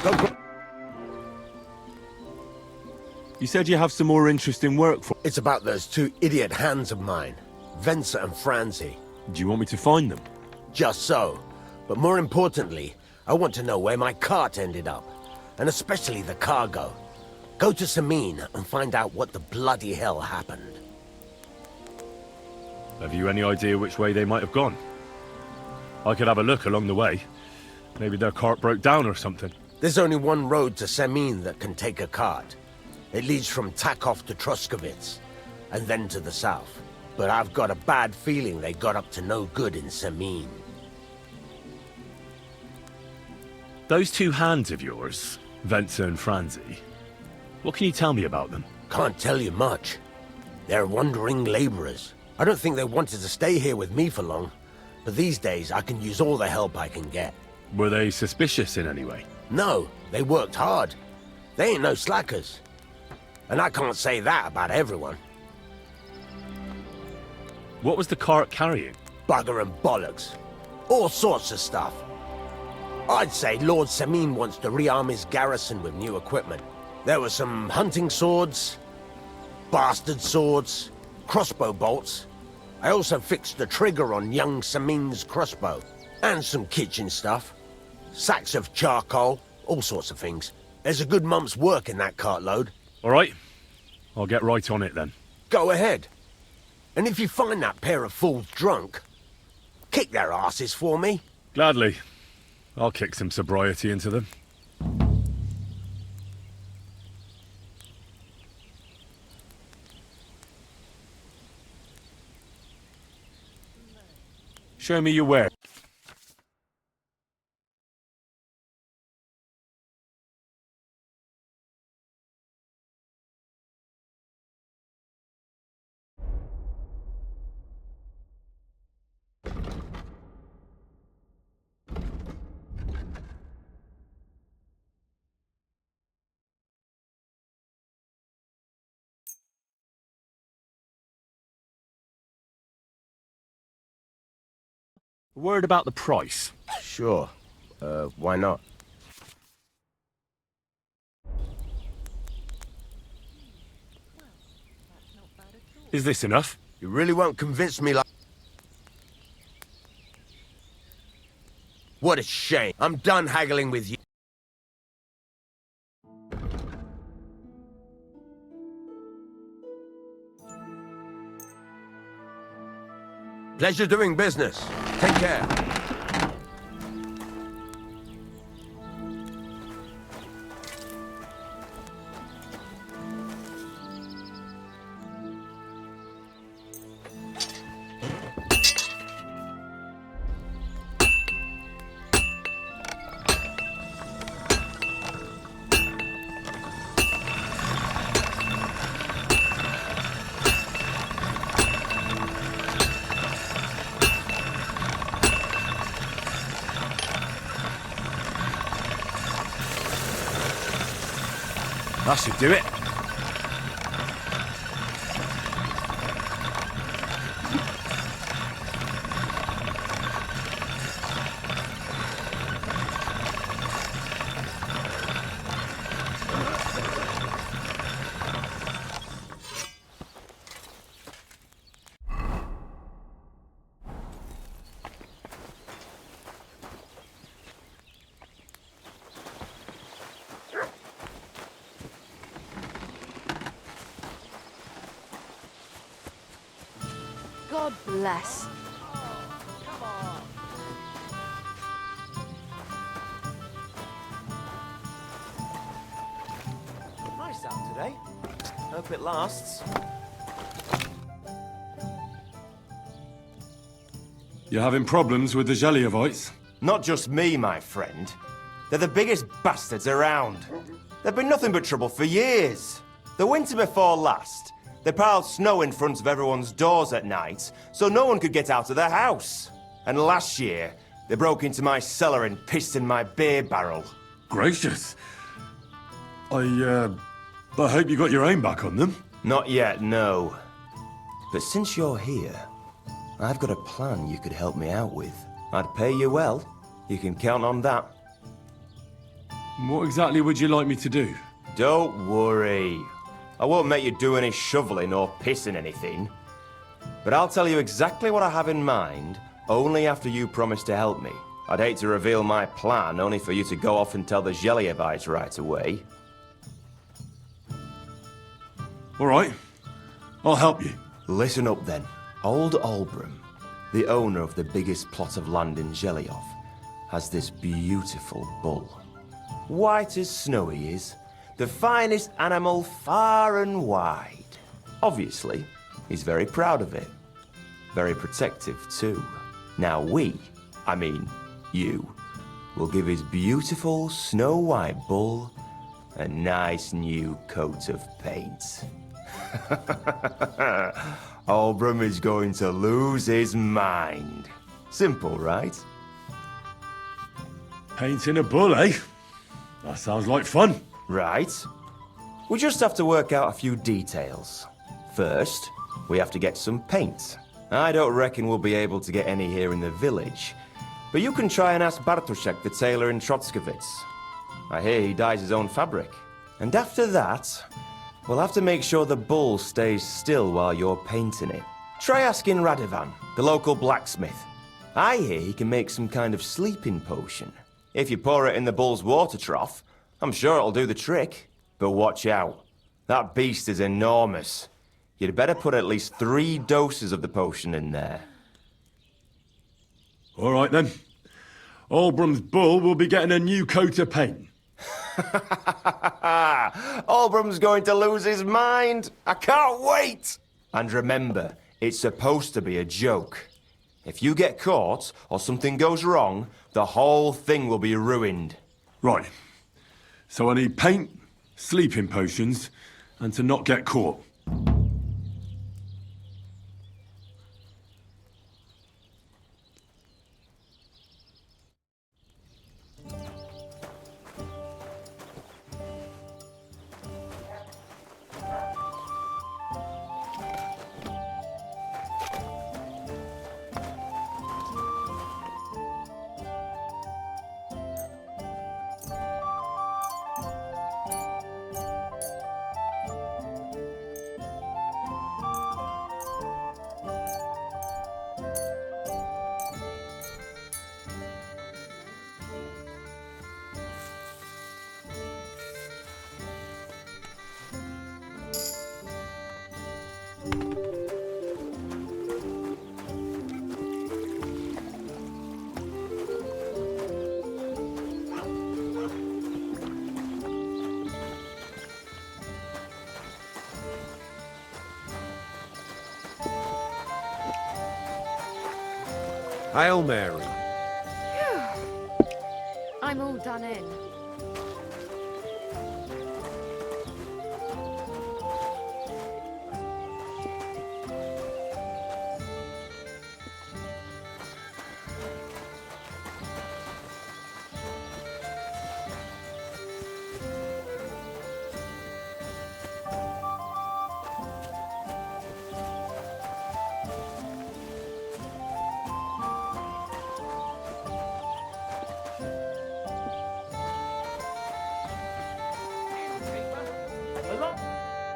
Go. You said you have some more interesting work for... It's about those two idiot hands of mine, Venser and Franzi. Do you want me to find them? Just so. But more importantly, I want to know where my cart ended up. And especially the cargo. Go to Samin and find out what the bloody hell happened. Have you any idea which way they might have gone? I could have a look along the way. Maybe their cart broke down or something. There's only one road to Samin that can take a cart. It leads from Takov to Troskovitz, and then to the south. But I've got a bad feeling they got up to no good in Samin. Those two hands of yours, Venser and Franzi, what can you tell me about them? Can't tell you much. They're wandering laborers. I don't think they wanted to stay here with me for long, but these days I can use all the help I can get. Were they suspicious in any way? No, they worked hard. They ain't no slackers. And I can't say that about everyone. What was the cart carrying? Bugger and bollocks. All sorts of stuff. I'd say Lord Samin wants to rearm his garrison with new equipment. There were some hunting swords, bastard swords, crossbow bolts. I also fixed the trigger on young Samin's crossbow. And some kitchen stuff. Sacks of charcoal, all sorts of things. There's a good month's work in that cartload. All right. I'll get right on it then. Go ahead. And if you find that pair of fools drunk, kick their asses for me. Gladly. I'll kick some sobriety into them. Show me your ware. A word about the price. Sure. Why not? Is this enough? You really won't convince me like... What a shame. I'm done haggling with you. Pleasure doing business. Take care. That should do it. God bless. Nice out today. Hope it lasts. You're having problems with the Zheliovites? Not just me, my friend. They're the biggest bastards around. They've been nothing but trouble for years. The winter before last, they piled snow in front of everyone's doors at night, so no one could get out of their house. And last year, they broke into my cellar and pissed in my beer barrel. Gracious. I hope you got your aim back on them. Not yet, no. But since you're here, I've got a plan you could help me out with. I'd pay you well. You can count on that. What exactly would you like me to do? Don't worry. I won't make you do any shoveling or pissing anything. But I'll tell you exactly what I have in mind, only after you promise to help me. I'd hate to reveal my plan, only for you to go off and tell the Gelievites right away. All right. I'll help you. Listen up then. Old Albram, the owner of the biggest plot of land in Geliov, has this beautiful bull. White as snow he is. The finest animal far and wide. Obviously, he's very proud of it. Very protective too. Now I mean you, will give his beautiful snow-white bull a nice new coat of paint. Albram is going to lose his mind. Simple, right? Painting a bull, eh? That sounds like fun. Right. We just have to work out a few details. First, we have to get some paint. I don't reckon we'll be able to get any here in the village, but you can try and ask Bartoszek, the tailor in Trotskovitz. I hear he dyes his own fabric. And after that, we'll have to make sure the bull stays still while you're painting it. Try asking Radovan, the local blacksmith. I hear he can make some kind of sleeping potion. If you pour it in the bull's water trough, I'm sure it'll do the trick. But watch out. That beast is enormous. You'd better put at least 3 doses of the potion in there. All right, then. Albram's bull will be getting a new coat of paint. Albram's going to lose his mind. I can't wait. And remember, it's supposed to be a joke. If you get caught or something goes wrong, the whole thing will be ruined. Right. So I need paint, sleeping potions, and to not get caught. Hail Mary. I'm all done in.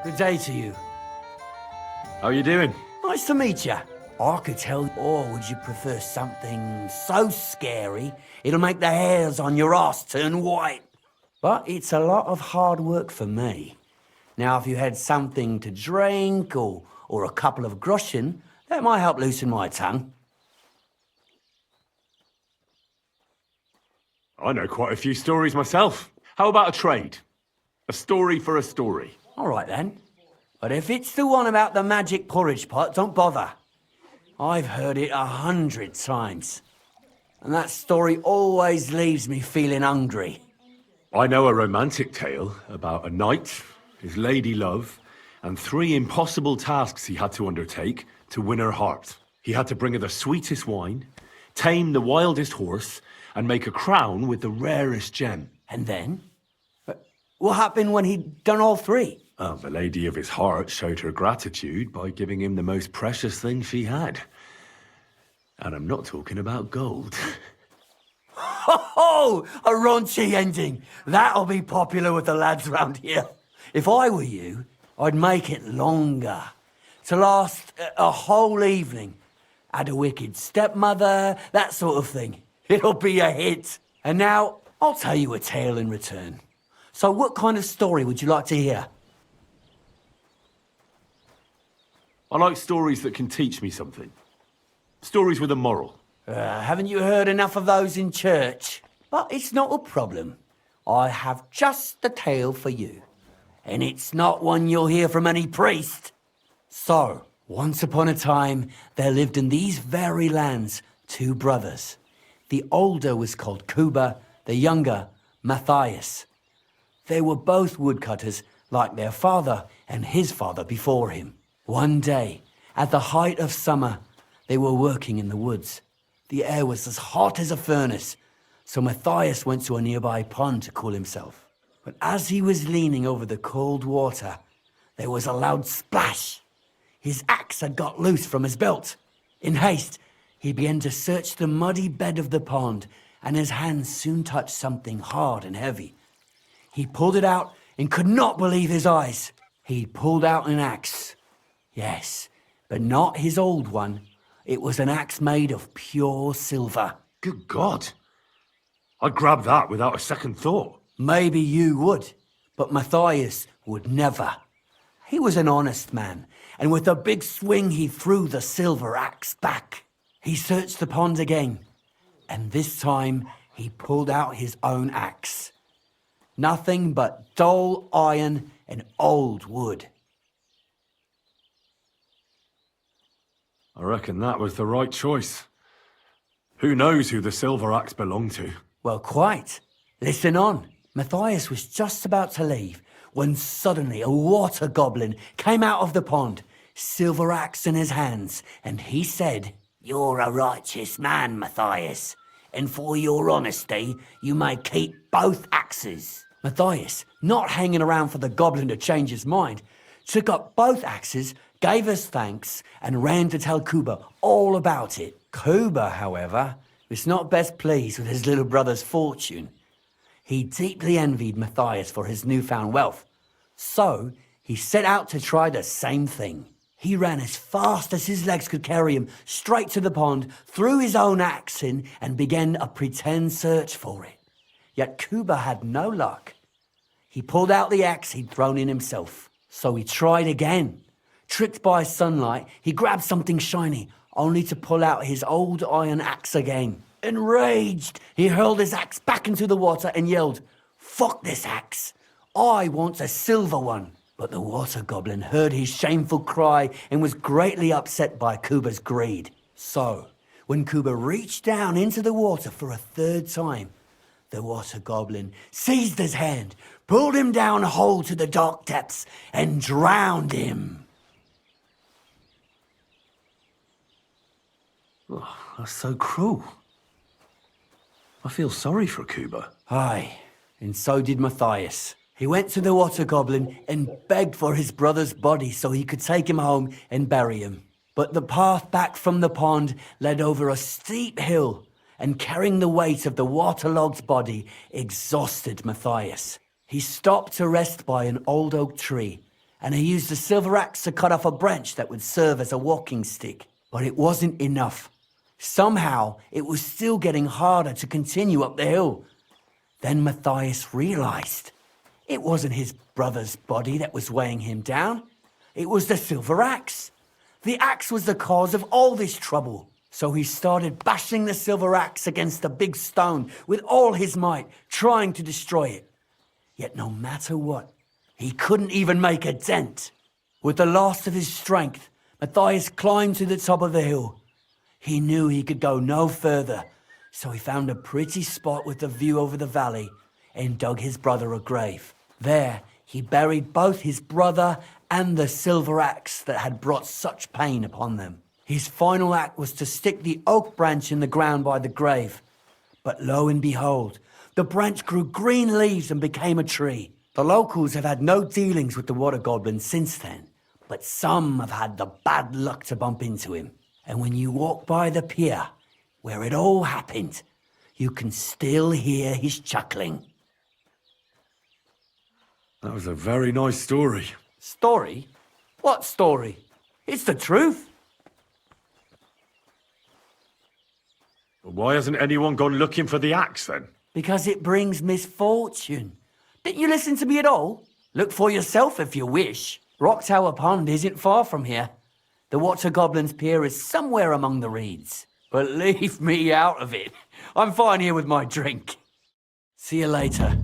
Good day to you. How are you doing? Nice to meet you. I could tell, or would you prefer something so scary it'll make the hairs on your ass turn white? But it's a lot of hard work for me. Now, if you had something to drink or a couple of groschen, that might help loosen my tongue. I know quite a few stories myself. How about a trade? A story for a story. All right, then. But if it's the one about the magic porridge pot, don't bother. I've heard it 100 times. And that story always leaves me feeling hungry. I know a romantic tale about a knight, his lady love, and 3 impossible tasks he had to undertake to win her heart. He had to bring her the sweetest wine, tame the wildest horse, and make a crown with the rarest gem. And then? What happened when he'd done all 3? The lady of his heart showed her gratitude by giving him the most precious thing she had. And I'm not talking about gold. Ho! A raunchy ending. That'll be popular with the lads round here. If I were you, I'd make it longer. To last a whole evening. Add a wicked stepmother, that sort of thing. It'll be a hit. And now, I'll tell you a tale in return. So what kind of story would you like to hear? I like stories that can teach me something. Stories with a moral. Haven't you heard enough of those in church? But it's not a problem. I have just the tale for you. And it's not one you'll hear from any priest. So, once upon a time, there lived in these very lands 2 brothers. The older was called Cuba, the younger, Matthias. They were both woodcutters, like their father and his father before him. One day, at the height of summer, they were working in the woods. The air was as hot as a furnace, so Matthias went to a nearby pond to cool himself. But as he was leaning over the cold water, there was a loud splash. His axe had got loose from his belt. In haste, he began to search the muddy bed of the pond, and his hands soon touched something hard and heavy. He pulled it out and could not believe his eyes. He pulled out an axe. Yes, but not his old one. It was an axe made of pure silver. Good God. I'd grab that without a second thought. Maybe you would, but Matthias would never. He was an honest man, and with a big swing he threw the silver axe back. He searched the pond again, and this time he pulled out his own axe. Nothing but dull iron and old wood. I reckon that was the right choice. Who knows who the silver axe belonged to? Well, quite. Listen on. Matthias was just about to leave when suddenly a water goblin came out of the pond, silver axe in his hands, and he said, "You're a righteous man, Matthias, and for your honesty, you may keep both axes." Matthias, not hanging around for the goblin to change his mind, took up both axes, gave us thanks, and ran to tell Cuba all about it. Cuba, however, was not best pleased with his little brother's fortune. He deeply envied Matthias for his newfound wealth, so he set out to try the same thing. He ran as fast as his legs could carry him straight to the pond, threw his own axe in, and began a pretend search for it. Yet Cuba had no luck. He pulled out the axe he'd thrown in himself, so he tried again. Tricked by sunlight, he grabbed something shiny, only to pull out his old iron axe again. Enraged, he hurled his axe back into the water and yelled, "Fuck this axe! I want a silver one!" But the water goblin heard his shameful cry and was greatly upset by Cuba's greed. So, when Cuba reached down into the water for a third time, the water goblin seized his hand, pulled him down whole to the dark depths, and drowned him. Oh, that's so cruel. I feel sorry for Cuba. Aye, and so did Matthias. He went to the water goblin and begged for his brother's body so he could take him home and bury him. But the path back from the pond led over a steep hill, and carrying the weight of the waterlogged body exhausted Matthias. He stopped to rest by an old oak tree, and he used a silver axe to cut off a branch that would serve as a walking stick. But it wasn't enough. Somehow, it was still getting harder to continue up the hill. Then Matthias realized it wasn't his brother's body that was weighing him down. It was the silver axe. The axe was the cause of all this trouble. So he started bashing the silver axe against a big stone with all his might, trying to destroy it. Yet no matter what, he couldn't even make a dent. With the last of his strength, Matthias climbed to the top of the hill. He knew he could go no further, so he found a pretty spot with a view over the valley and dug his brother a grave. There, he buried both his brother and the silver axe that had brought such pain upon them. His final act was to stick the oak branch in the ground by the grave. But lo and behold, the branch grew green leaves and became a tree. The locals have had no dealings with the water goblin since then, but some have had the bad luck to bump into him. And when you walk by the pier where it all happened, you can still hear his chuckling. That was a very nice story. Story? What story? It's the truth. But why hasn't anyone gone looking for the axe then? Because it brings misfortune. Didn't you listen to me at all? Look for yourself if you wish. Rock Tower Pond isn't far from here. The Water Goblin's Pier is somewhere among the reeds. But leave me out of it. I'm fine here with my drink. See you later.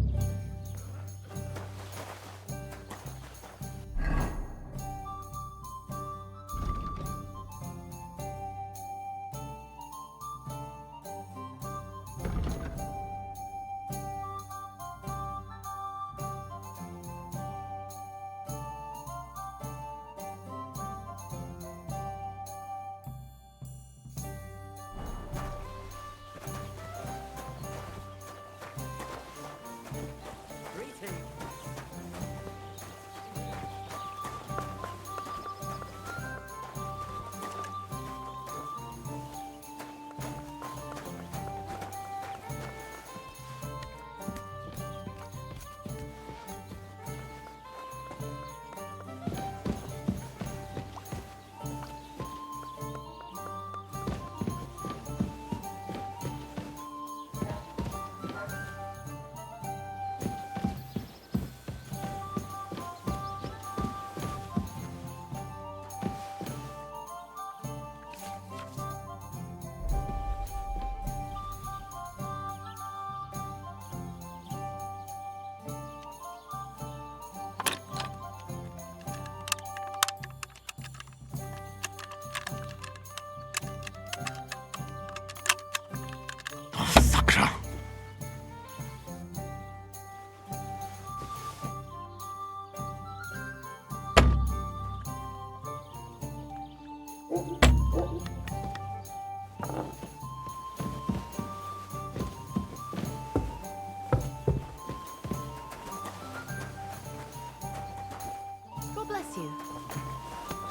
God bless you.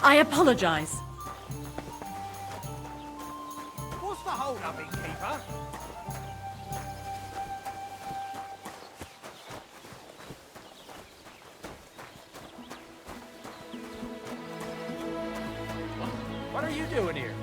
I apologize. What's the hold up, innkeeper? What are you doing here?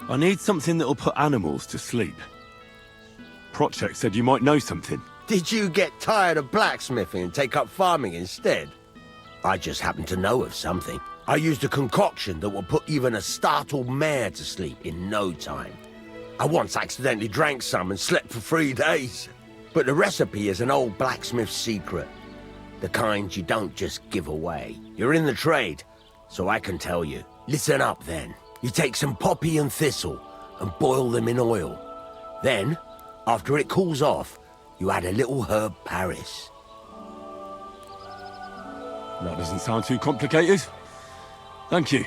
I need something that'll put animals to sleep. Project said you might know something. Did you get tired of blacksmithing and take up farming instead? I just happen to know of something. I used a concoction that will put even a startled mare to sleep in no time. I once accidentally drank some and slept for 3 days. But the recipe is an old blacksmith's secret. The kind you don't just give away. You're in the trade, so I can tell you. Listen up then. You take some poppy and thistle and boil them in oil. Then, after it cools off, you add a little herb Paris. That doesn't sound too complicated. Thank you.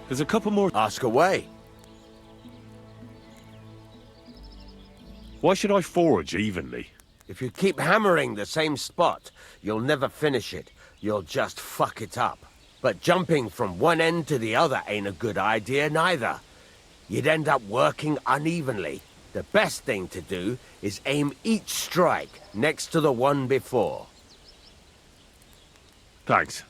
There's a couple more. Ask away. Why should I forage evenly? If you keep hammering the same spot, you'll never finish it. You'll just fuck it up. But jumping from one end to the other ain't a good idea neither. You'd end up working unevenly. The best thing to do is aim each strike next to the one before. Thanks.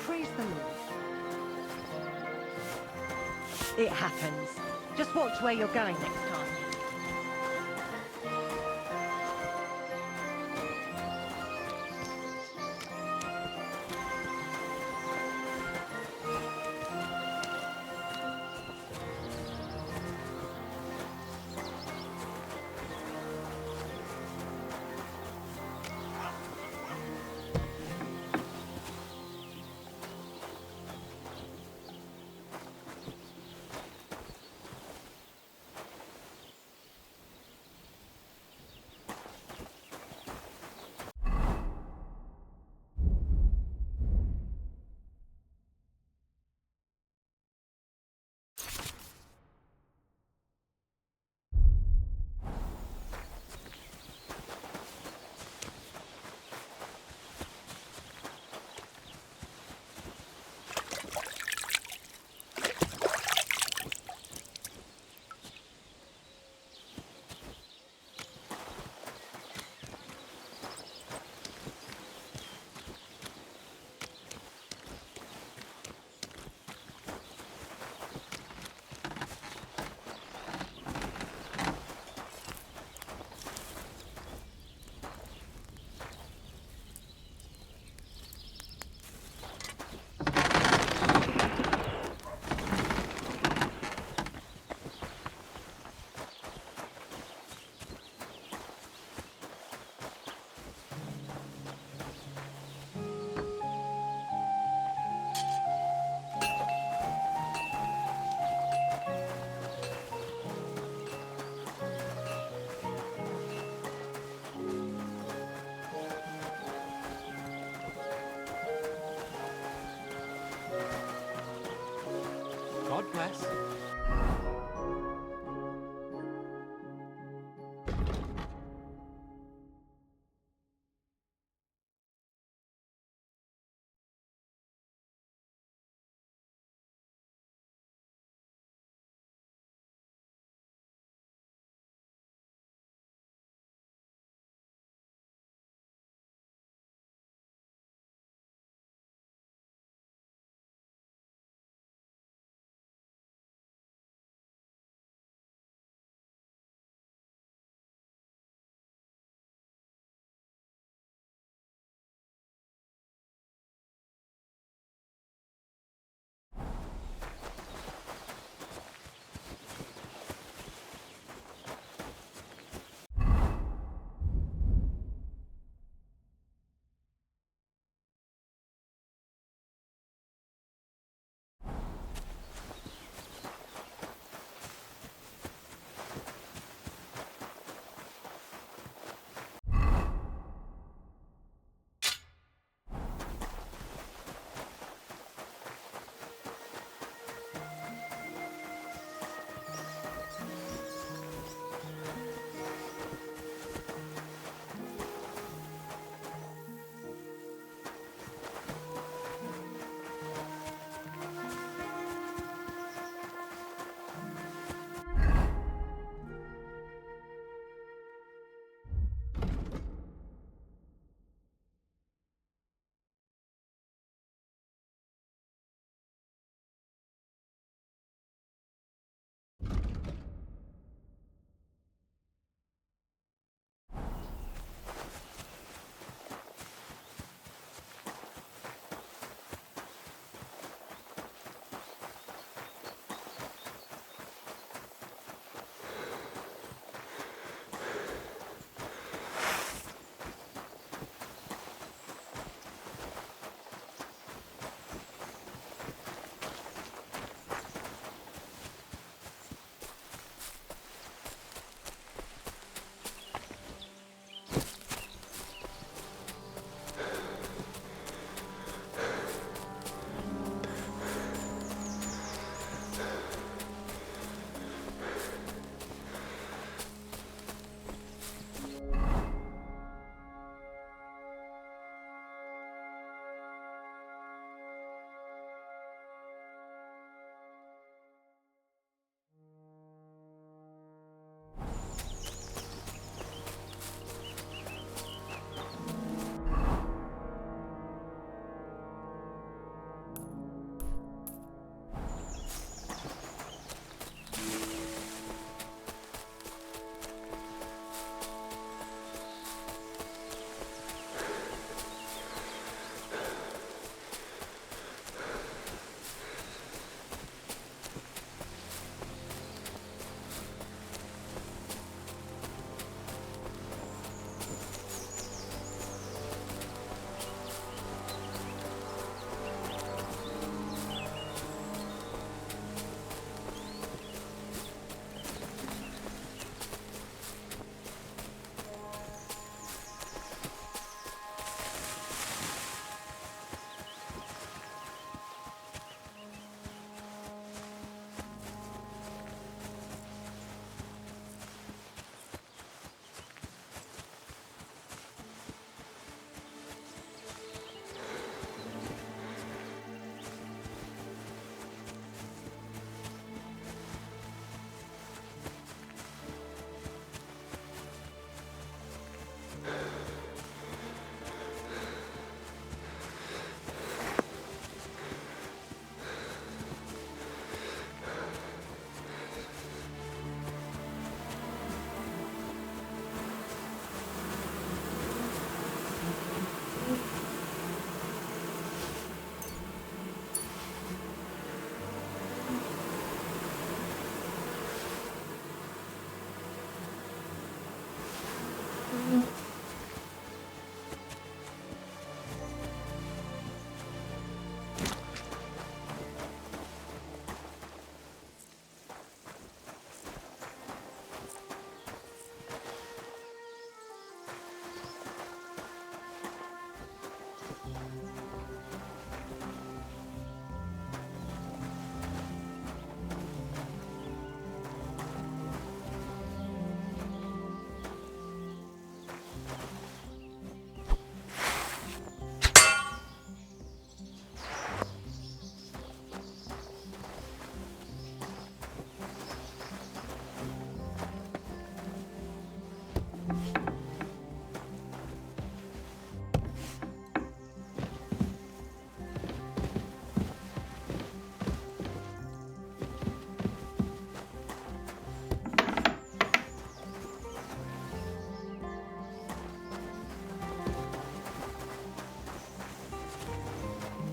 Praise the Lord. It happens. Just watch where you're going next time.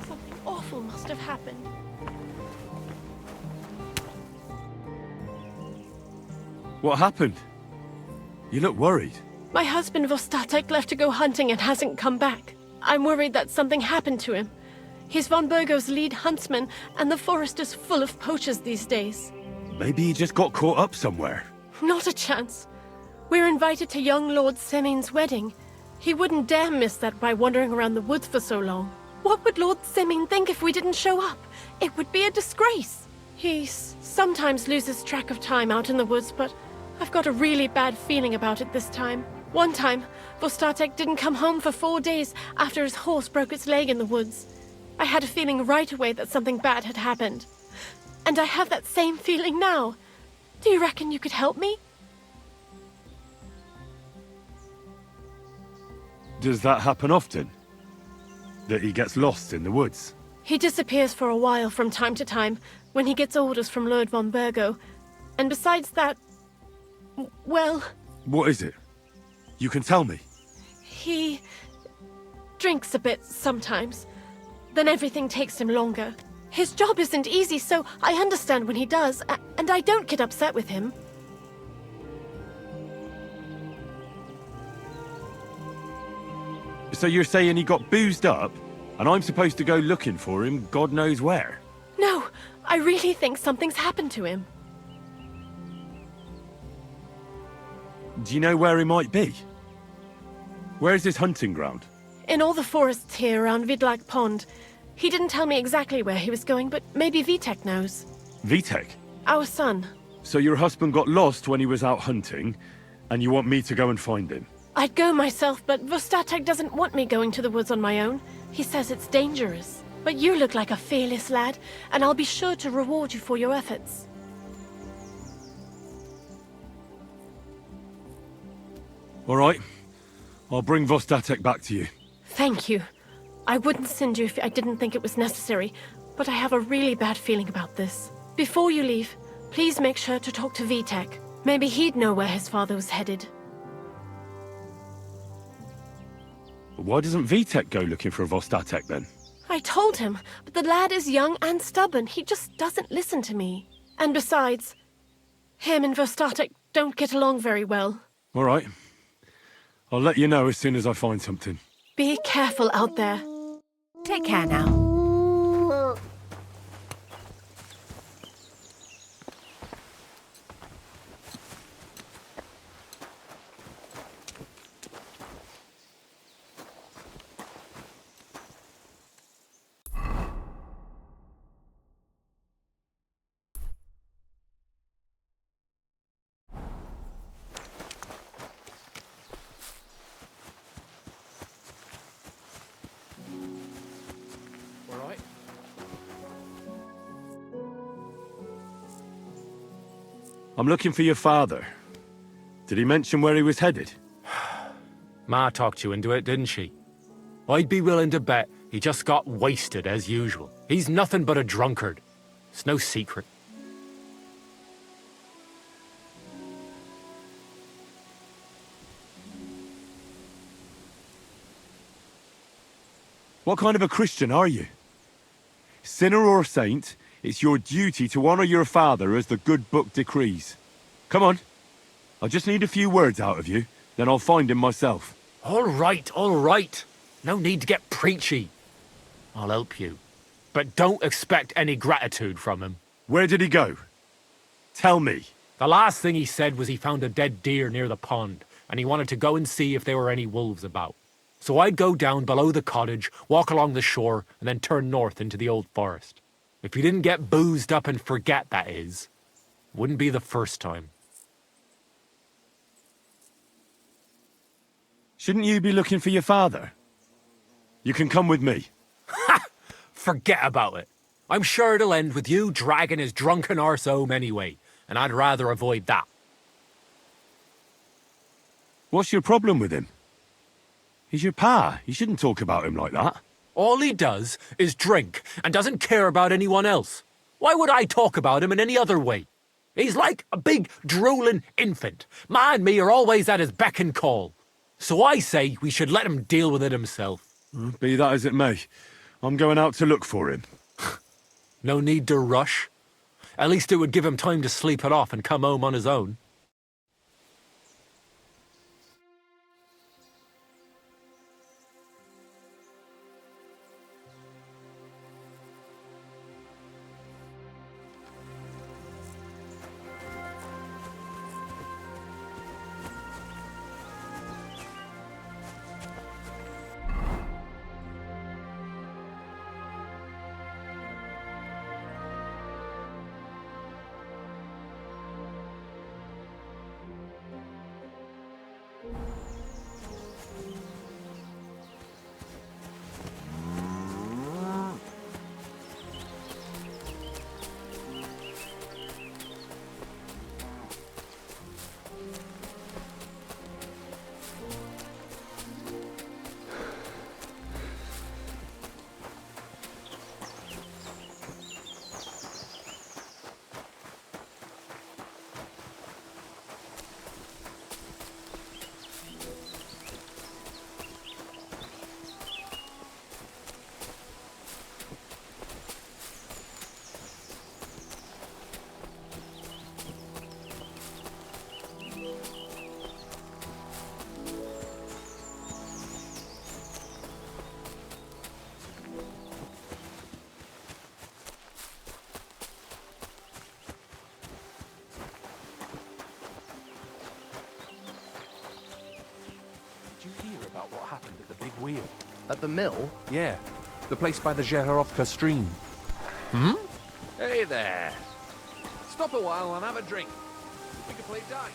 Something awful must have happened. What happened? You look worried. My husband Vostatek left to go hunting and hasn't come back. I'm worried that something happened to him. He's von Burgo's lead huntsman, and the forest is full of poachers these days. Maybe he just got caught up somewhere. Not a chance. We're invited to young Lord Semin's wedding. He wouldn't dare miss that by wandering around the woods for so long. What would Lord Semin think if we didn't show up? It would be a disgrace. He sometimes loses track of time out in the woods, but I've got a really bad feeling about it this time. One time, Vostatek didn't come home for 4 days after his horse broke its leg in the woods. I had a feeling right away that something bad had happened. And I have that same feeling now. Do you reckon you could help me? Does that happen often? That he gets lost in the woods? He disappears for a while from time to time when he gets orders from Lord von Burgo. And besides that, well... What is it? You can tell me. He drinks a bit sometimes. Then everything takes him longer. His job isn't easy, so I understand when he does, and I don't get upset with him. So you're saying he got boozed up, and I'm supposed to go looking for him God knows where? No, I really think something's happened to him. Do you know where he might be? Where's his hunting ground? In all the forests here around Vidlag Pond. He didn't tell me exactly where he was going, but maybe Vitek knows. Vitek? Our son. So your husband got lost when he was out hunting, and you want me to go and find him? I'd go myself, but Vostatek doesn't want me going to the woods on my own. He says it's dangerous. But you look like a fearless lad, and I'll be sure to reward you for your efforts. All right. I'll bring Vostatek back to you. Thank you. I wouldn't send you if I didn't think it was necessary, but I have a really bad feeling about this. Before you leave, please make sure to talk to Vitek. Maybe he'd know where his father was headed. Why doesn't Vitek go looking for Vostatek then? I told him, but the lad is young and stubborn. He just doesn't listen to me. And besides, him and Vostatek don't get along very well. All right. I'll let you know as soon as I find something. Be careful out there. Take care now. I'm looking for your father. Did he mention where he was headed? Ma talked you into it, didn't she? I'd be willing to bet he just got wasted as usual. He's nothing but a drunkard. It's no secret. What kind of a Christian are you? Sinner or saint, it's your duty to honor your father as the good book decrees. Come on. I just need a few words out of you, Then I'll find him myself. All right, all right. No need to get preachy. I'll help you. But don't expect any gratitude from him. Where did he go? Tell me. The last thing he said was he found a dead deer near the pond, and he wanted to go and see if there were any wolves about. So I'd go down below the cottage, walk along the shore, and then turn north into the old forest. If you didn't get boozed up and forget, that is. Wouldn't be the first time. Shouldn't you be looking for your father? You can come with me. Forget about it. I'm sure it'll end with you dragging his drunken arse home anyway, and I'd rather avoid that. What's your problem with him? He's your pa. You shouldn't talk about him like that. All he does is drink and doesn't care about anyone else. Why would I talk about him in any other way? He's like a big, drooling infant. Ma and me are always at his beck and call. So I say we should let him deal with it himself. Be that as it may, I'm going out to look for him. No need to rush. At least it would give him time to sleep it off and come home on his own. Did you hear about what happened at the big wheel? At the mill? Yeah, the place by the Zhehorovka stream. Hey there. Stop a while and have a drink. We can play dice.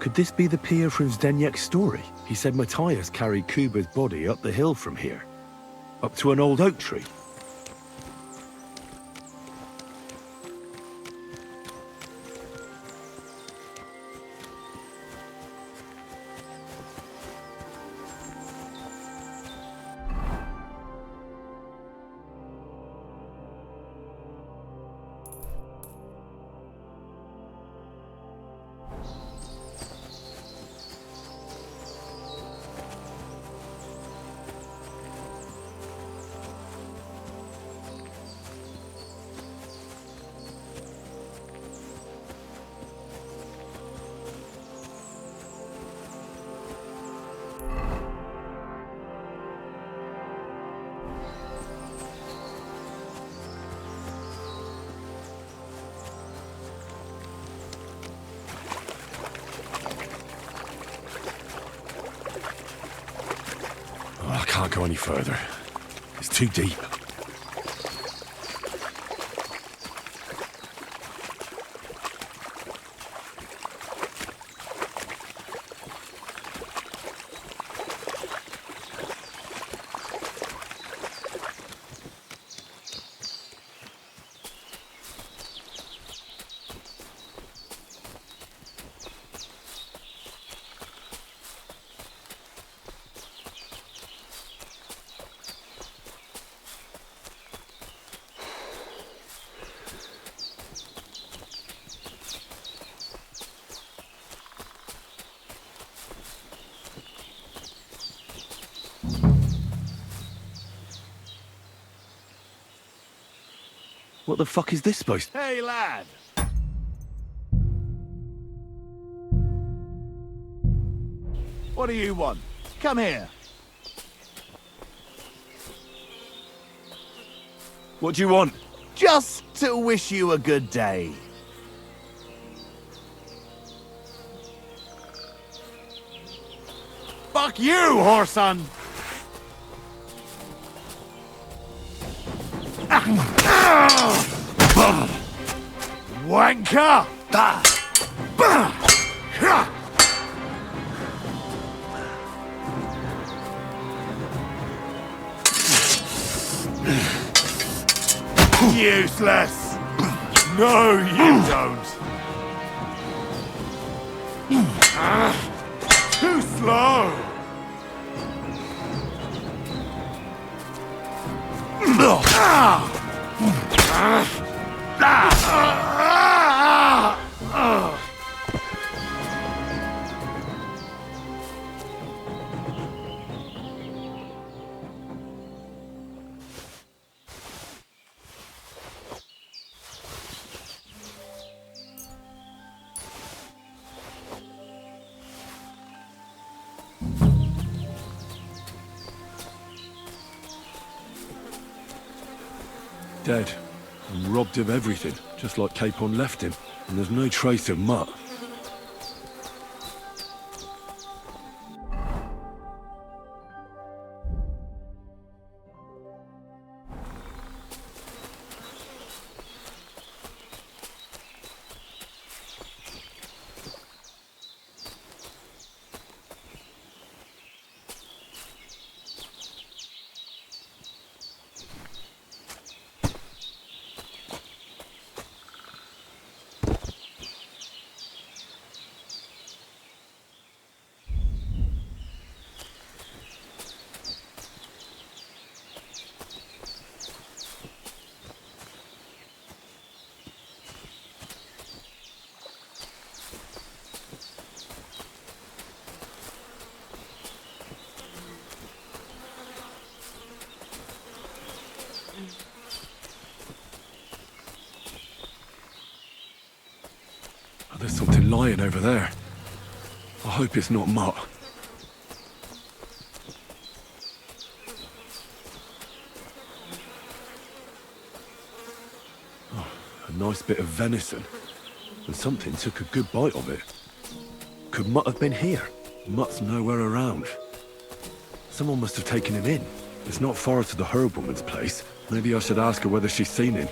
Could this be the pier from Zdeněk's story? He said Matthias carried Kuba's body up the hill from here, up to an old oak tree. I can't go any further. It's too deep. What the fuck is this supposed to... Hey, lad! What do you want? Come here. What do you want? Just to wish you a good day. Fuck you, whoreson! Wanker! Useless! No, you don't! Too slow! Dead. And robbed of everything, just like Capon left him. And there's no trace of Mutt. Oh, there's something lying over there. I hope it's not Mutt. Oh, a nice bit of venison. And something took a good bite of it. Could Mutt have been here? Mutt's nowhere around. Someone must have taken him in. It's not far to the herb woman's place. Maybe I should ask her whether she's seen him.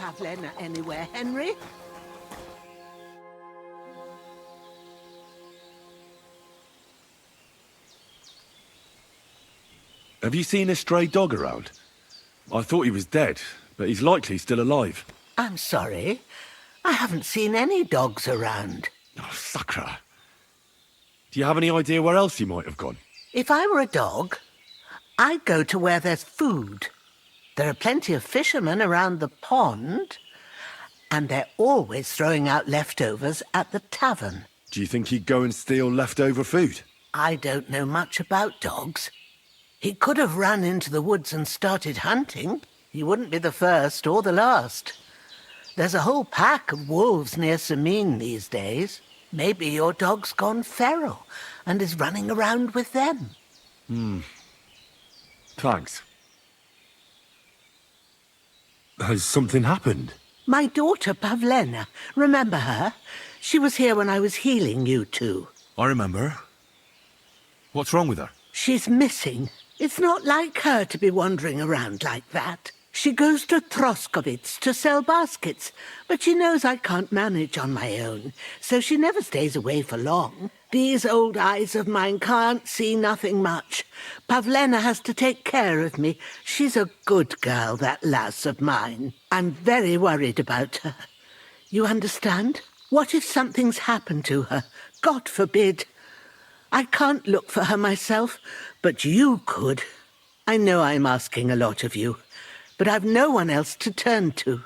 Pavlena anywhere, Henry? Have you seen a stray dog around? I thought he was dead, but he's likely still alive. I'm sorry. I haven't seen any dogs around. Oh, Sakra. Do you have any idea where else he might have gone? If I were a dog, I'd go to where there's food. There are plenty of fishermen around the pond, and they're always throwing out leftovers at the tavern. Do you think he'd go and steal leftover food? I don't know much about dogs. He could have run into the woods and started hunting. He wouldn't be the first or the last. There's a whole pack of wolves near Sameen these days. Maybe your dog's gone feral and is running around with them. Thanks. Has something happened? My daughter Pavlena, remember her? She was here when I was healing you two. I remember. What's wrong with her? She's missing. It's not like her to be wandering around like that. She goes to Troskovitz to sell baskets, but she knows I can't manage on my own, so she never stays away for long. These old eyes of mine can't see nothing much. Pavlena has to take care of me. She's a good girl, that lass of mine. I'm very worried about her. You understand? What if something's happened to her? God forbid. I can't look for her myself, but you could. I know I'm asking a lot of you, but I've no one else to turn to.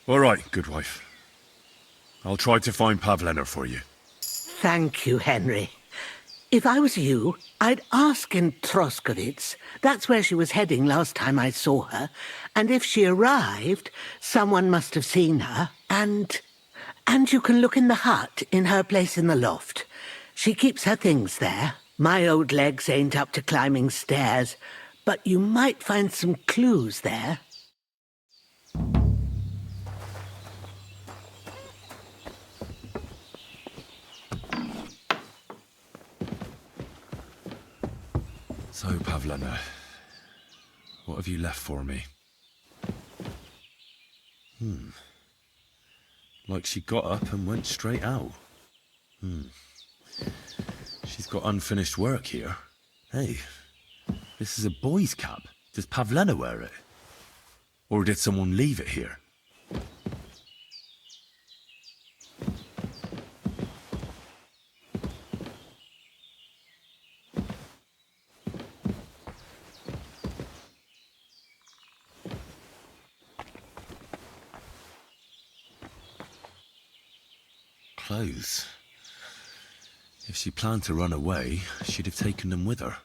All right, good wife. I'll try to find Pavlena for you. Thank you, Henry. If I was you, I'd ask in Troskovitz. That's where she was heading last time I saw her. And if she arrived, someone must have seen her. And you can look in the hut in her place in the loft. She keeps her things there. My old legs ain't up to climbing stairs, but you might find some clues there. So, Pavlena, what have you left for me? Like she got up and went straight out. She's got unfinished work here. Hey, this is a boy's cap. Does Pavlena wear it? Or did someone leave it here? Clothes. If she planned to run away, she'd have taken them with her.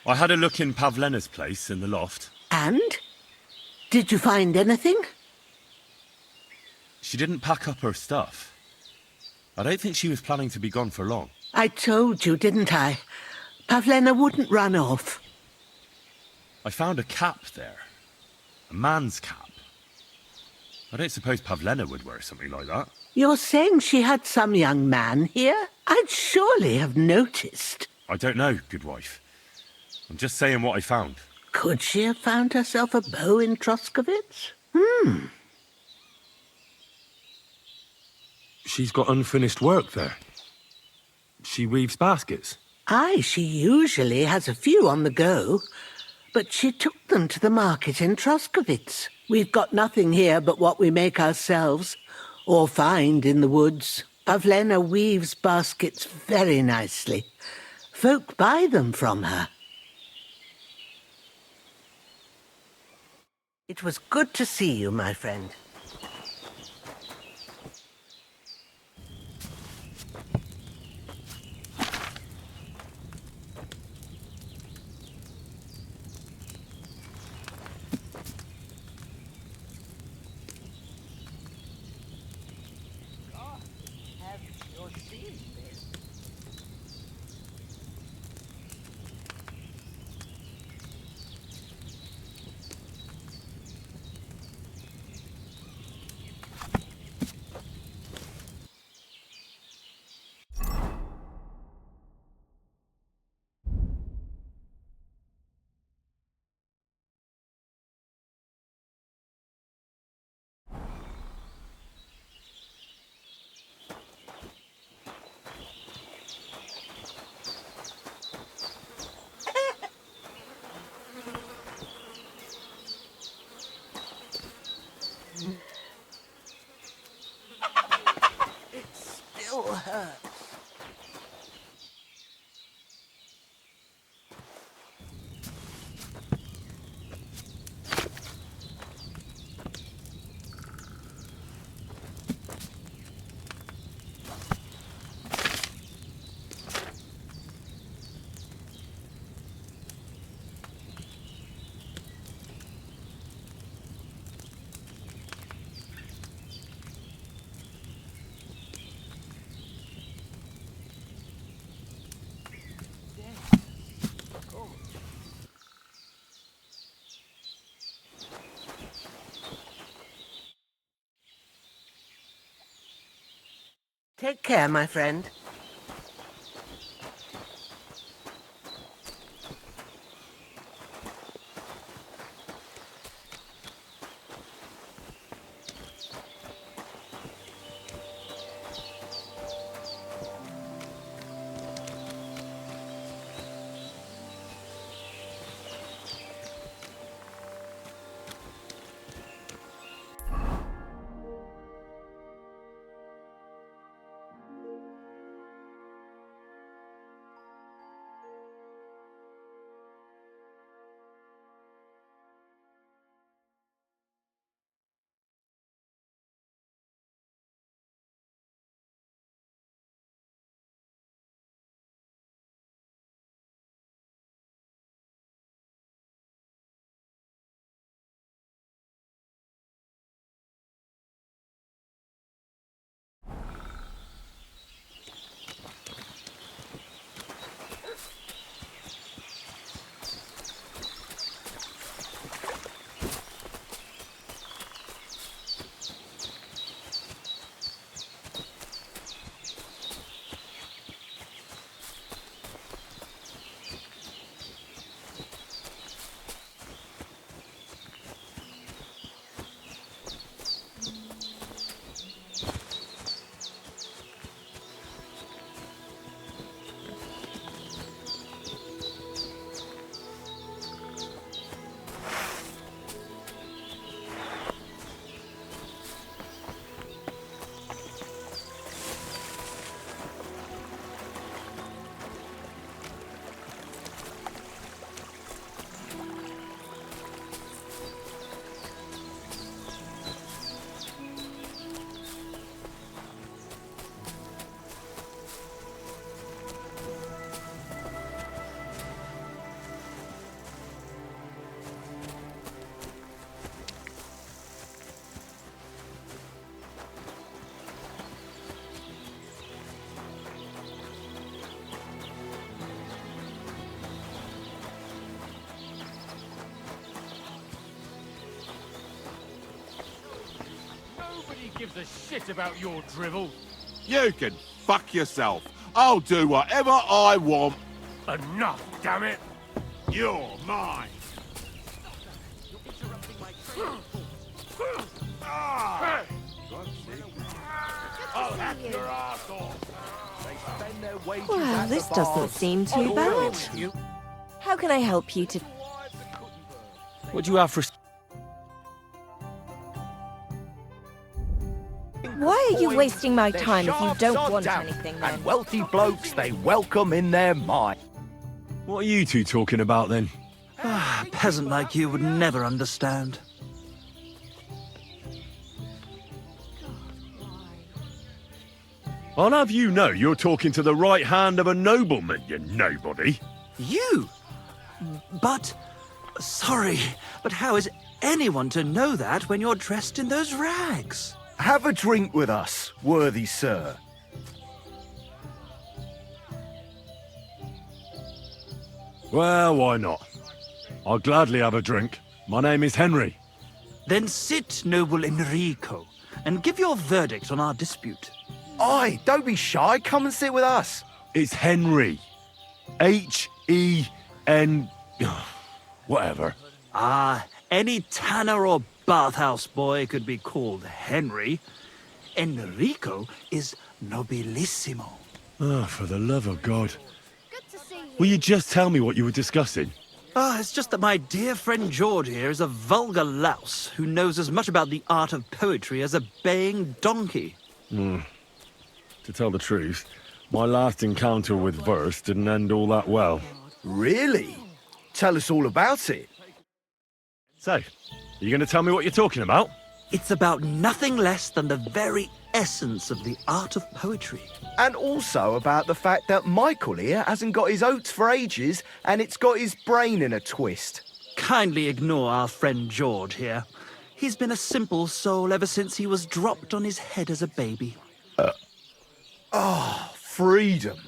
I had a look in Pavlena's place in the loft. And? Did you find anything? She didn't pack up her stuff. I don't think she was planning to be gone for long. I told you, didn't I? Pavlena wouldn't run off. I found a cap there. A man's cap. I don't suppose Pavlena would wear something like that. You're saying she had some young man here? I'd surely have noticed. I don't know, good wife. I'm just saying what I found. Could she have found herself a beau in Troskovitz? She's got unfinished work there. She weaves baskets. Aye, she usually has a few on the go, but she took them to the market in Troskovitz. We've got nothing here but what we make ourselves, or find in the woods. Pavlena weaves baskets very nicely. Folk buy them from her. It was good to see you, my friend. Still hurts. Take care, my friend. Gives a shit about your drivel. You can fuck yourself. I'll do whatever I want. Enough, damn it! You're mine. Ah! I'll hack your ass off. They spend their wages Well, at this the doesn't bars. seem too bad. How can I help you to... What do you have for... Why are you wasting my time if you don't want anything, then? And wealthy blokes they welcome in their mine. What are you two talking about then? A peasant like you would never understand. I'll have you know you're talking to the right hand of a nobleman, you nobody. You? But... Sorry, but how is anyone to know that when you're dressed in those rags? Have a drink with us, worthy sir. Well, why not? I'll gladly have a drink. My name is Henry. Then sit, noble Enrico, and give your verdict on our dispute. Aye, don't be shy. Come and sit with us. It's Henry. H-E-N... whatever. Ah, any tanner or bathhouse boy could be called Henry. Enrico is nobilissimo. Oh, for the love of God. Will you just tell me what you were discussing? Ah, it's just that my dear friend George here is a vulgar louse who knows as much about the art of poetry as a baying donkey. To tell the truth, my last encounter with verse didn't end all that well. Really? Tell us all about it. So, are you going to tell me what you're talking about? It's about nothing less than the very essence of the art of poetry. And also about the fact that Michael here hasn't got his oats for ages and it's got his brain in a twist. Kindly ignore our friend George here. He's been a simple soul ever since he was dropped on his head as a baby. Freedom.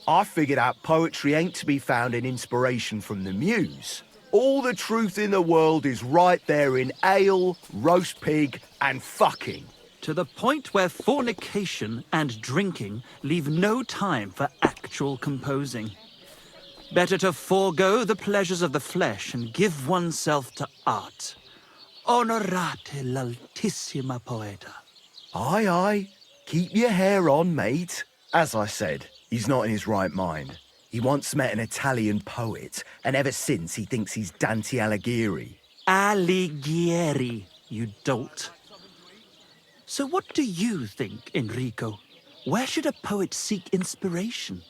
I figured out poetry ain't to be found in inspiration from the muse. All the truth in the world is right there in ale, roast pig, and fucking. To the point where fornication and drinking leave no time for actual composing. Better to forego the pleasures of the flesh and give oneself to art. Onorate l'altissima poeta. Aye, aye. Keep your hair on, mate. As I said, he's not in his right mind. He once met an Italian poet, and ever since he thinks he's Dante Alighieri. Alighieri, you dolt. So what do you think, Enrico? Where should a poet seek inspiration?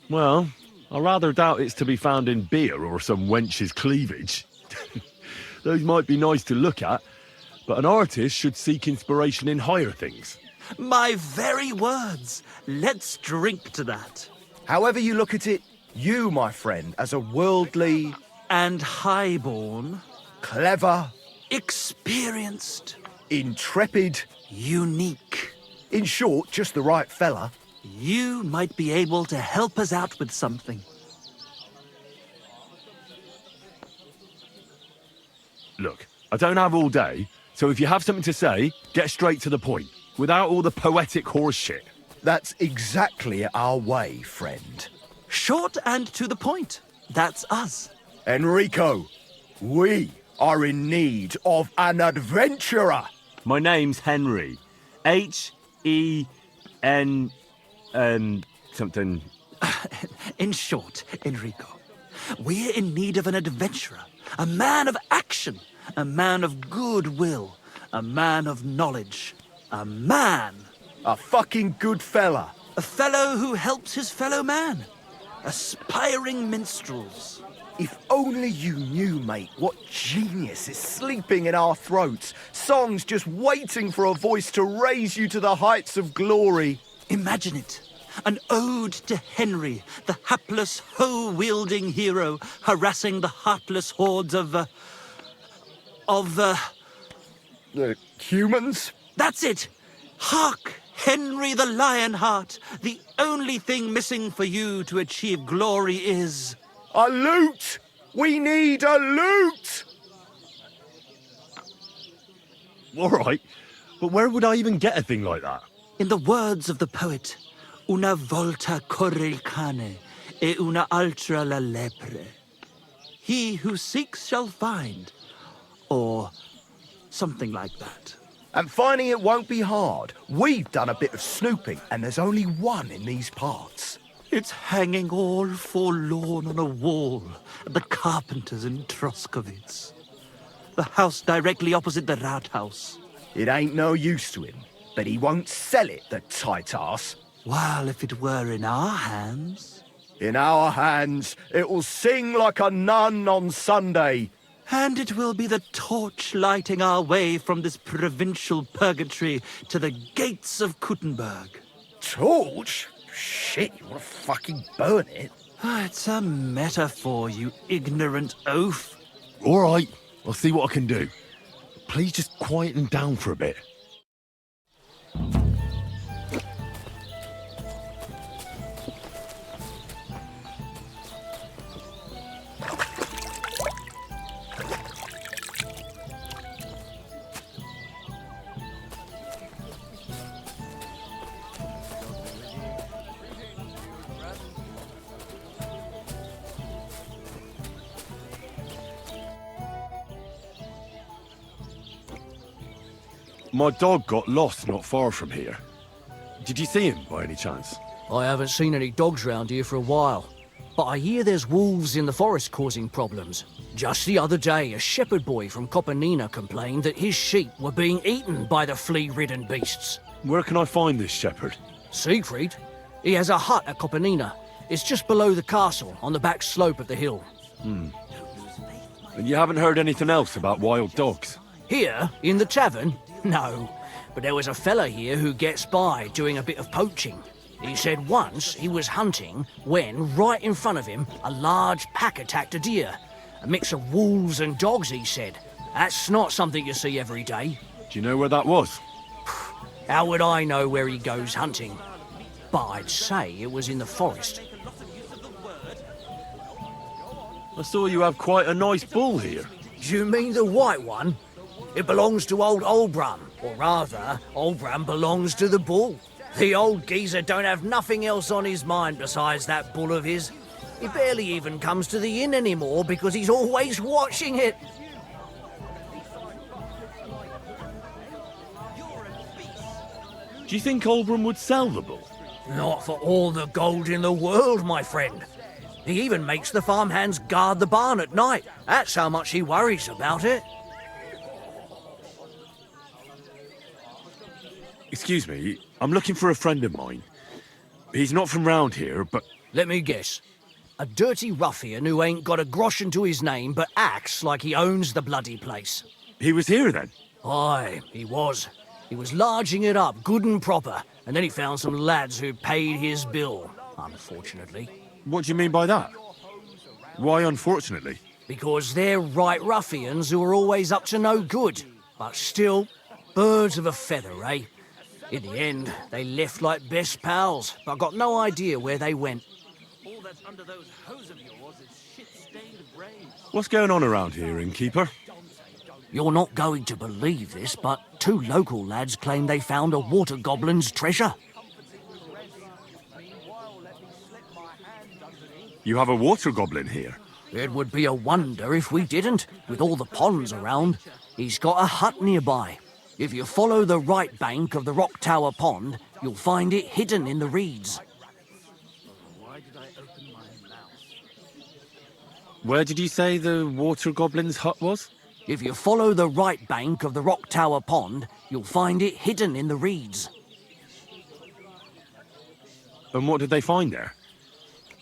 Well, I rather doubt it's to be found in beer or some wench's cleavage. Those might be nice to look at, but an artist should seek inspiration in higher things. My very words. Let's drink to that. However you look at it, you, my friend, as a worldly... And highborn. Clever. Experienced. Intrepid. Unique. In short, just the right fella. You might be able to help us out with something. Look, I don't have all day, so if you have something to say, get straight to the point, without all the poetic horse shit. That's exactly our way, friend. Short and to the point. That's us. Enrico, we are in need of an adventurer. My name's Henry. H-E-N... something... In short, Enrico, we're in need of an adventurer, a man of action, a man of goodwill, a man of knowledge, a man. A fucking good fella. A fellow who helps his fellow man. Aspiring minstrels. If only you knew, mate, what genius is sleeping in our throats. Songs just waiting for a voice to raise you to the heights of glory. Imagine it. An ode to Henry, the hapless, hoe-wielding hero, harassing the heartless hordes of humans? That's it! Hark! Henry the Lionheart! The only thing missing for you to achieve glory is... a lute! We need a lute! All right, but where would I even get a thing like that? In the words of the poet, una volta corre il cane, e una altra la lepre. He who seeks shall find, or something like that. And finding it won't be hard. We've done a bit of snooping, and there's only one in these parts. It's hanging all forlorn on a wall at the carpenter's in Troskowitz. The house directly opposite the Rathaus. It ain't no use to him, but he won't sell it, the tight ass. Well, if it were in our hands... In our hands, it will sing like a nun on Sunday. And it will be the torch lighting our way from this provincial purgatory to the gates of Kuttenberg. Torch? Shit, you want to fucking burn it? It's a metaphor, you ignorant oaf. All right, I'll see what I can do. Please just quieten down for a bit. My dog got lost not far from here. Did you see him by any chance? I haven't seen any dogs round here for a while, but I hear there's wolves in the forest causing problems. Just the other day, a shepherd boy from Copenina complained that his sheep were being eaten by the flea-ridden beasts. Where can I find this shepherd? Siegfried? He has a hut at Copenina. It's just below the castle, on the back slope of the hill. And you haven't heard anything else about wild dogs? Here, in the tavern? No, but there was a fella here who gets by doing a bit of poaching. He said once he was hunting when, right in front of him, a large pack attacked a deer. A mix of wolves and dogs, he said. That's not something you see every day. Do you know where that was? How would I know where he goes hunting? But I'd say it was in the forest. I saw you have quite a nice bull here. Do you mean the white one? It belongs to old Olbram, or rather, Olbram belongs to the bull. The old geezer don't have nothing else on his mind besides that bull of his. He barely even comes to the inn anymore because he's always watching it. Do you think Olbram would sell the bull? Not for all the gold in the world, my friend. He even makes the farmhands guard the barn at night. That's how much he worries about it. Excuse me, I'm looking for a friend of mine. He's not from round here, but... Let me guess. A dirty ruffian who ain't got a groschen to his name but acts like he owns the bloody place. He was here then? Aye, he was. He was larging it up good and proper, and then he found some lads who paid his bill, unfortunately. What do you mean by that? Why unfortunately? Because they're right ruffians who are always up to no good. But still, birds of a feather, eh? In the end, they left like best pals, but I got no idea where they went. All that's under those hose of yours is shit-stained brains. What's going on around here, innkeeper? You're not going to believe this, but 2 local lads claim they found a water goblin's treasure. You have a water goblin here? It would be a wonder if we didn't, with all the ponds around. He's got a hut nearby. If you follow the right bank of the Rock Tower Pond, you'll find it hidden in the reeds. Where did you say the water goblin's hut was? If you follow the right bank of the Rock Tower Pond, you'll find it hidden in the reeds. And what did they find there?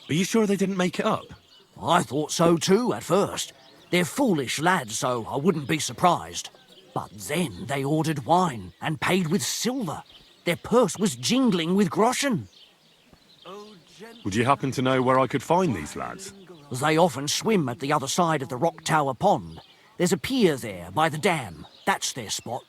Are you sure they didn't make it up? I thought so too at first. They're foolish lads, so I wouldn't be surprised. But then they ordered wine and paid with silver. Their purse was jingling with groschen. Would you happen to know where I could find these lads? They often swim at the other side of the Rock Tower Pond. There's a pier there by the dam. That's their spot.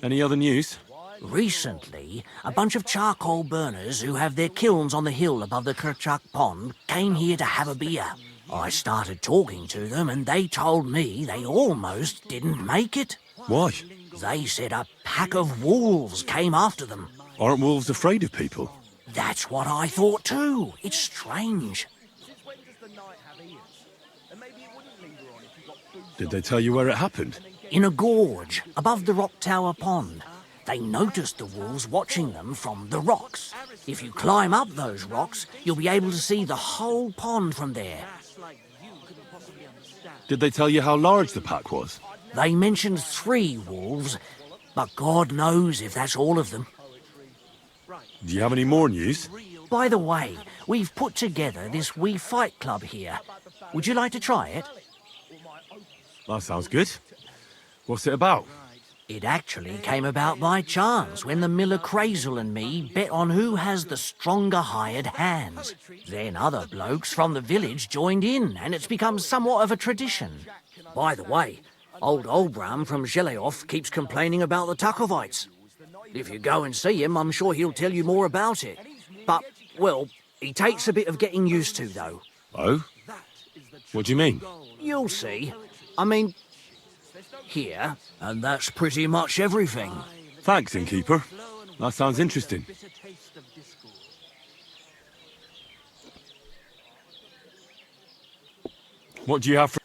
Any other news? Recently, a bunch of charcoal burners who have their kilns on the hill above the Kerchak Pond came here to have a beer. I started talking to them and they told me they almost didn't make it. Why? They said a pack of wolves came after them. Aren't wolves afraid of people? That's what I thought too. It's strange. Did they tell you where it happened? In a gorge above the Rock Tower Pond. They noticed the wolves watching them from the rocks. If you climb up those rocks, you'll be able to see the whole pond from there. Did they tell you how large the pack was? They mentioned 3 wolves, but God knows if that's all of them. Do you have any more news? By the way, we've put together this wee fight club here. Would you like to try it? That sounds good. What's it about? It actually came about by chance when the miller Crazel and me bet on who has the stronger hired hands. Then other blokes from the village joined in, and it's become somewhat of a tradition. By the way, old Olbram from Zheleoth keeps complaining about the Takovites. If you go and see him, I'm sure he'll tell you more about it. But, well, he takes a bit of getting used to, though. Oh? What do you mean? You'll see. I mean, here, and that's pretty much everything. Thanks, innkeeper. That sounds interesting. What do you have for...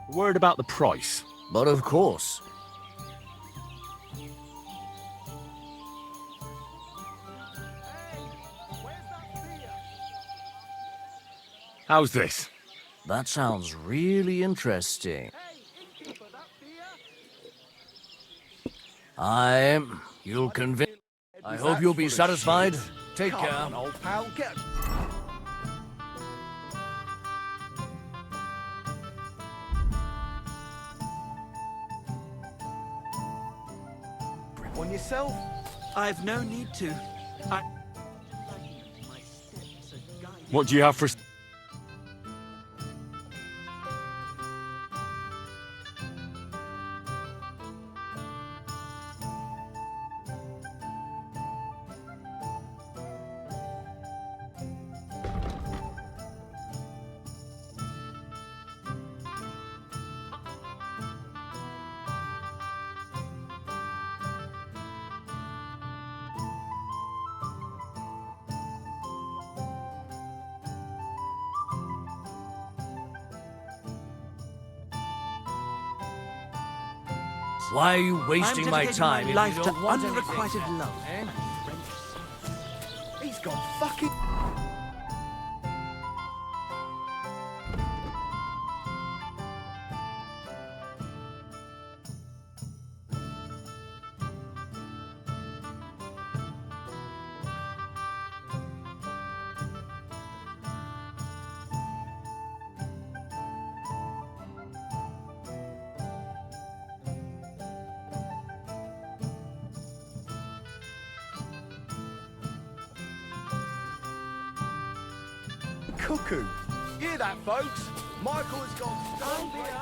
Word about the price? But of course. How's this? That sounds really interesting. You'll convince... I hope you'll be satisfied. Take care. Come on, old pal, get... Grip on yourself. I've no need to. What do you have for... Why are you wasting my time if life you to don't want unrequited anything, love? eh? He's gone fucking... Cuckoo. Hear that, folks? Michael has gone stone beer.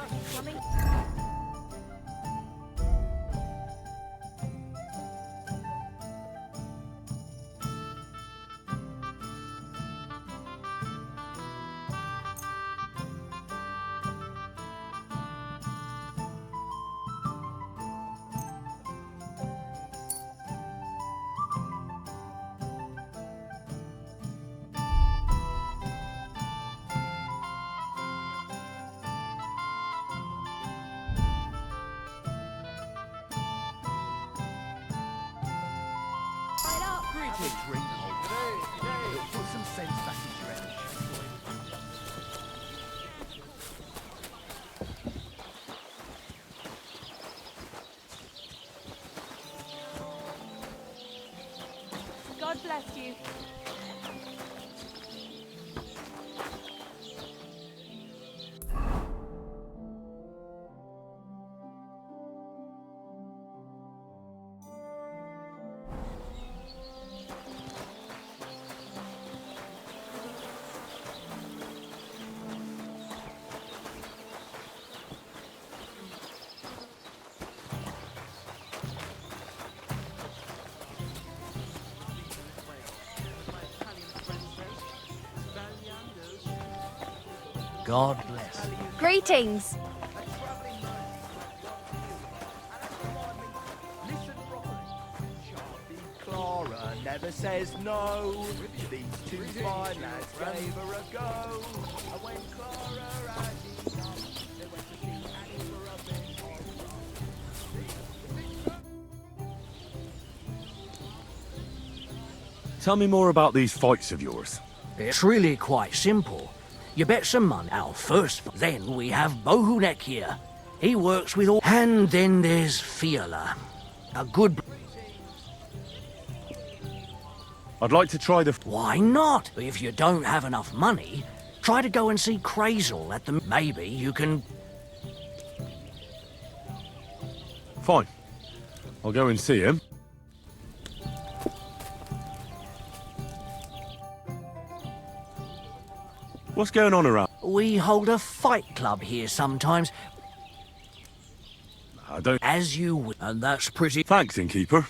quick drink hole. It'll put some sense back into your head. God bless you. God bless. Greetings. Clara never says no. These two fine lads gave her a go. And when Clara had enough, they went to see Annie for a bit. Tell me more about these fights of yours. It's really quite simple. You bet some money. Our first. Then we have Bohunek here. He works with all. And then there's Fiala. A good. I'd like to try the... Why not? If you don't have enough money, try to go and see Crazel at the... Maybe you can... Fine. I'll go and see him. What's going on around? We hold a fight club here sometimes. I don't... As you would. And that's pretty... Thanks, innkeeper.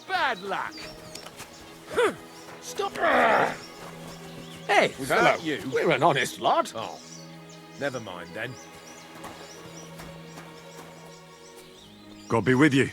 Bad luck. Stop. Hey, Was fellow, that you? we're an honest lot. Oh, never mind then. God be with you.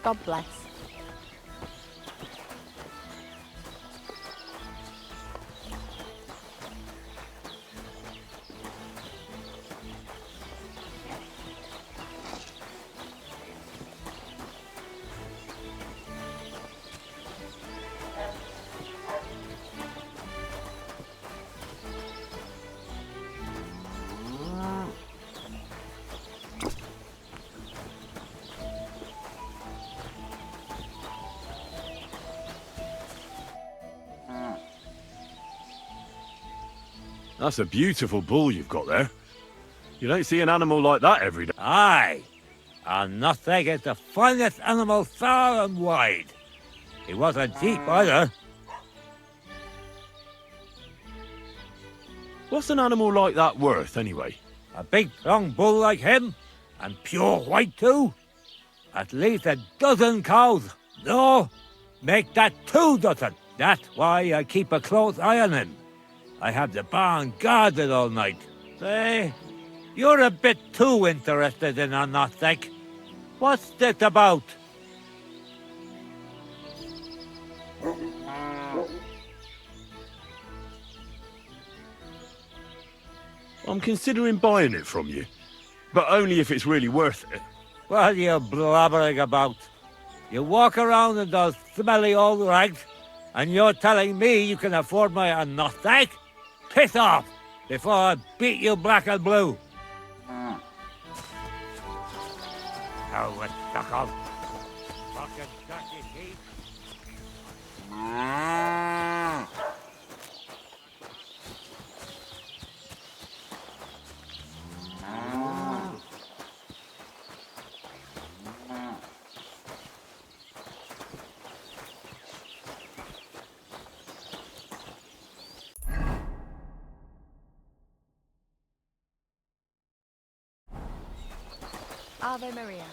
God bless. That's a beautiful bull you've got there. You don't see an animal like that every day. Aye, and nothing is the finest animal far and wide. He wasn't cheap either. What's an animal like that worth, anyway? A big strong bull like him, and pure white too. At least a dozen cows. No, make that 2 dozen. That's why I keep a close eye on him. I have the barn guarded all night. Say, you're a bit too interested in a nothing. What's this about? I'm considering buying it from you, but only if it's really worth it. What are you blabbering about? You walk around in those smelly old rags, and you're telling me you can afford my nothing? Piss off, before I beat you black and blue. Oh, it's stuck up. Fucking dirty teeth. Ave Maria.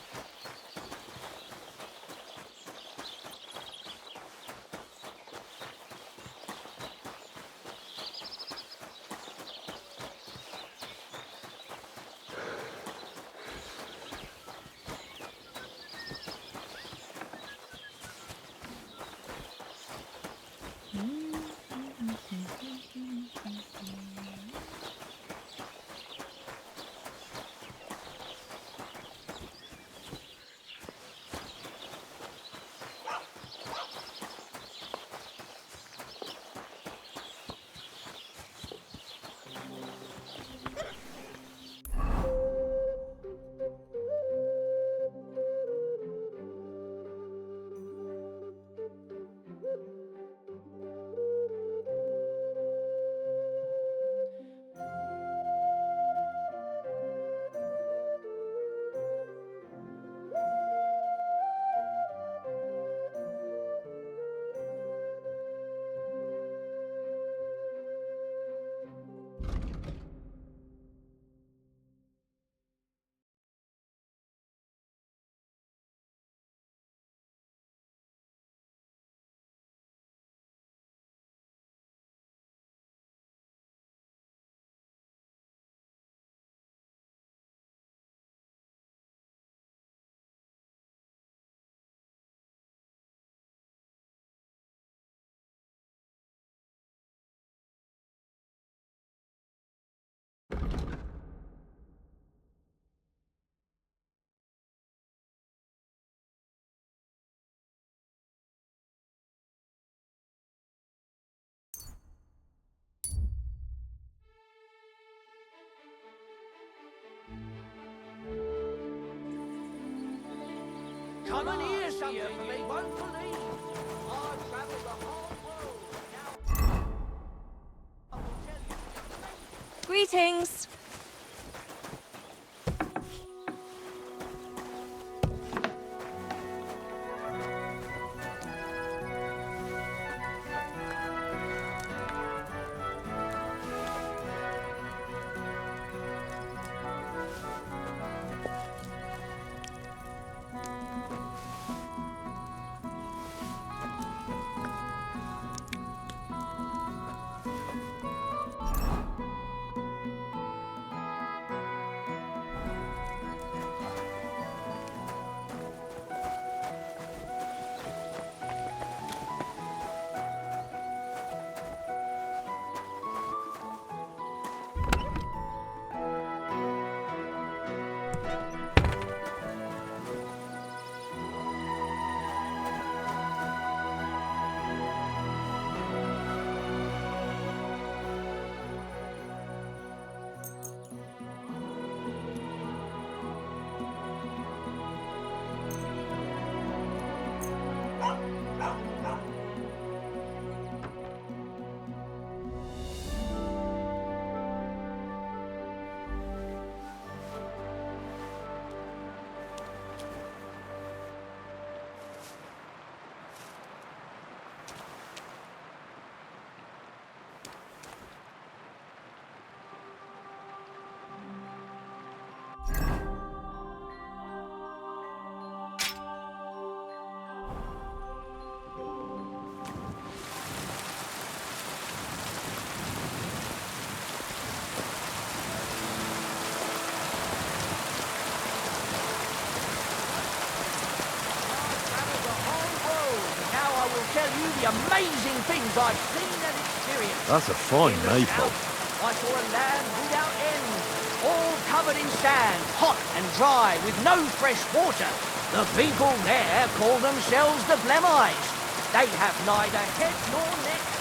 Come and hear something you won't believe. I travelled the whole world. Now, Greetings. tell you the amazing things I've seen and experienced. That's a fine In the maypole. south, I saw a land without end, all covered in sand, hot and dry, with no fresh water. The people there call themselves the Blemites. They have neither head nor neck.